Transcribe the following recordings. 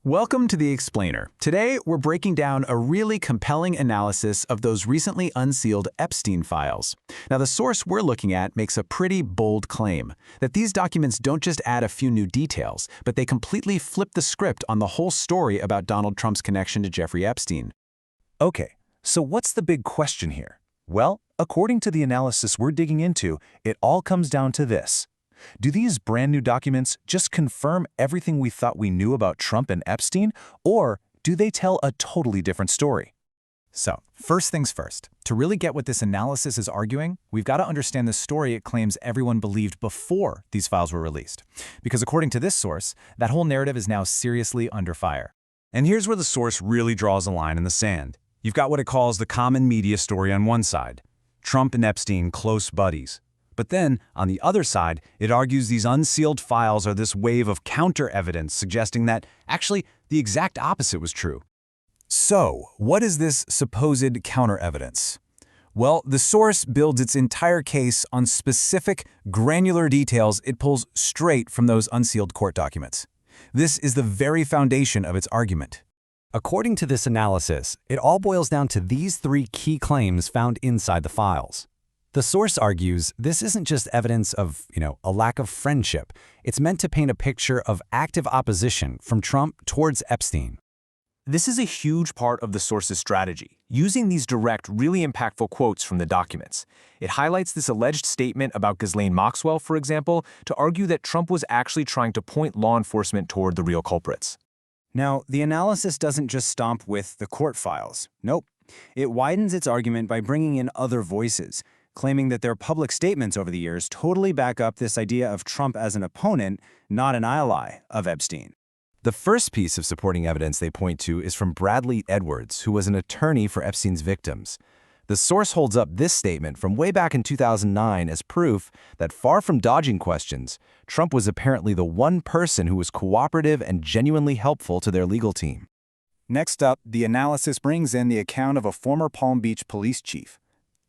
Welcome to The Explainer. Today, we're breaking down a really compelling analysis of those recently unsealed Epstein files. Now, the source we're looking at makes a pretty bold claim that these documents don't just add a few new details, but they completely flip the script on the whole story about Donald Trump's connection to Jeffrey Epstein. Okay, so what's the big question here? Well, according to the analysis we're digging into, it all comes down to this. Do these brand new documents just confirm everything we thought we knew about Trump and Epstein, or do they tell a totally different story? So, first things first. To really get what this analysis is arguing, we've got to understand the story it claims everyone believed before these files were released. Because according to this source, that whole narrative is now seriously under fire. And here's where the source really draws a line in the sand. You've got what it calls the common media story on one side. Trump and Epstein close buddies. But then, on the other side, it argues these unsealed files are this wave of counter-evidence suggesting that, actually, the exact opposite was true. So, what is this supposed counter-evidence? Well, the source builds its entire case on specific, granular details it pulls straight from those unsealed court documents. This is the very foundation of its argument. According to this analysis, it all boils down to these three key claims found inside the files. The source argues this isn't just evidence of, a lack of friendship. It's meant to paint a picture of active opposition from Trump towards Epstein. This is a huge part of the source's strategy, using these direct, really impactful quotes from the documents. It highlights this alleged statement about Ghislaine Maxwell, for example, to argue that Trump was actually trying to point law enforcement toward the real culprits. Now, the analysis doesn't just stomp with the court files. Nope. It widens its argument by bringing in other voices, claiming that their public statements over the years totally back up this idea of Trump as an opponent, not an ally of Epstein. The first piece of supporting evidence they point to is from Bradley Edwards, who was an attorney for Epstein's victims. The source holds up this statement from way back in 2009 as proof that, far from dodging questions, Trump was apparently the one person who was cooperative and genuinely helpful to their legal team. Next up, the analysis brings in the account of a former Palm Beach police chief.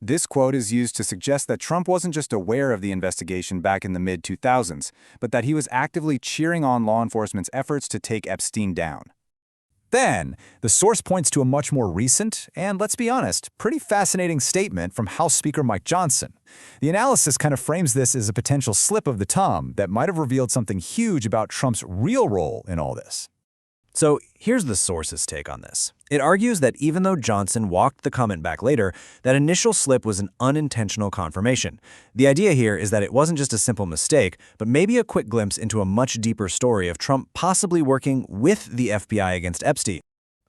This quote is used to suggest that Trump wasn't just aware of the investigation back in the mid-2000s, but that he was actively cheering on law enforcement's efforts to take Epstein down. Then, the source points to a much more recent, and let's be honest, pretty fascinating statement from House Speaker Mike Johnson. The analysis kind of frames this as a potential slip of the tongue that might have revealed something huge about Trump's real role in all this. So here's the source's take on this. It argues that even though Johnson walked the comment back later, that initial slip was an unintentional confirmation. The idea here is that it wasn't just a simple mistake, but maybe a quick glimpse into a much deeper story of Trump possibly working with the FBI against Epstein.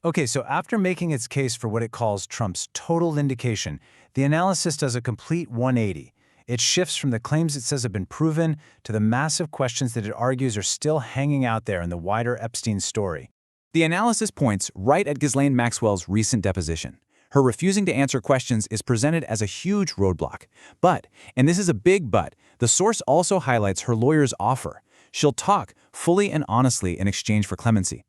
Okay, so after making its case for what it calls Trump's total vindication, the analysis does a complete 180. It shifts from the claims it says have been proven to the massive questions that it argues are still hanging out there in the wider Epstein story. The analysis points right at Ghislaine Maxwell's recent deposition. Her refusing to answer questions is presented as a huge roadblock. But, and this is a big but, the source also highlights her lawyer's offer. She'll talk fully and honestly in exchange for clemency.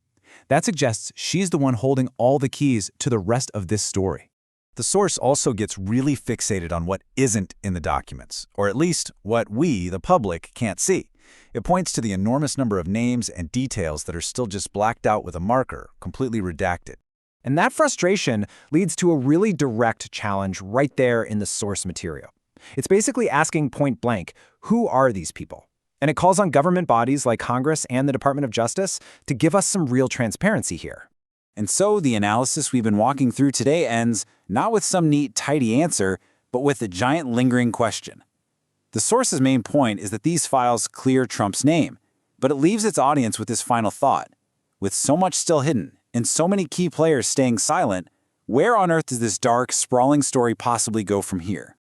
That suggests she's the one holding all the keys to the rest of this story. The source also gets really fixated on what isn't in the documents, or at least what we, the public, can't see. It points to the enormous number of names and details that are still just blacked out with a marker, completely redacted. And that frustration leads to a really direct challenge right there in the source material. It's basically asking point blank, who are these people? And it calls on government bodies like Congress and the Department of Justice to give us some real transparency here. And so the analysis we've been walking through today ends not with some neat, tidy answer, but with a giant lingering question. The source's main point is that these files clear Trump's name, but it leaves its audience with this final thought. With so much still hidden, and so many key players staying silent, where on earth does this dark, sprawling story possibly go from here?